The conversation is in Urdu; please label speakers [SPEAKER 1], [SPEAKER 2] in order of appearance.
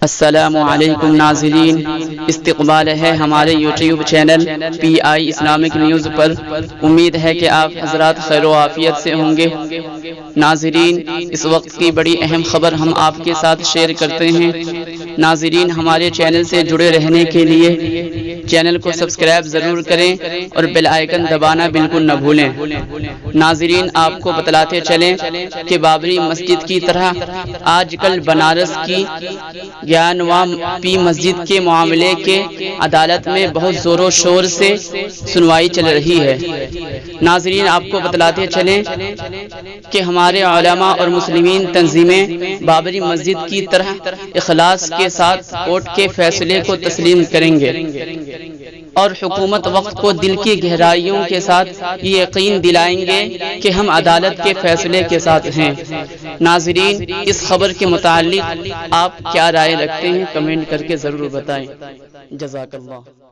[SPEAKER 1] السلام علیکم ناظرین، استقبال ہے ہمارے یوٹیوب چینل پی آئی اسلامک نیوز پر۔ امید ہے کہ آپ حضرات خیر و عافیت سے ہوں گے۔ ناظرین، اس وقت کی بڑی اہم خبر ہم آپ کے ساتھ شیئر کرتے ہیں۔ ناظرین، ہمارے چینل سے جڑے رہنے کے لیے چینل کو سبسکرائب ضرور کریں اور بیل آئیکن دبانا بالکل نہ بھولیں۔ ناظرین، آپ کو بتلاتے چلیں کہ بابری مسجد کی طرح آج کل بنارس کی گیانواپی مسجد کے معاملے کے عدالت میں بہت زور و شور سے سنوائی چل رہی ہے۔ ناظرین، آپ کو بتلاتے چلیں کہ ہمارے علماء اور مسلمین تنظیمیں بابری مسجد کی طرح اخلاص کے ساتھ کورٹ کے فیصلے کو تسلیم کریں گے اور حکومت وقت کو دل کی گہرائیوں کے ساتھ یہ یقین دلائیں گے کہ ہم عدالت کے فیصلے کے ساتھ ہیں۔ ناظرین، اس خبر کے متعلق آپ کیا رائے رکھتے ہیں؟ کمنٹ کر کے ضرور بتائیں۔ جزاک اللہ۔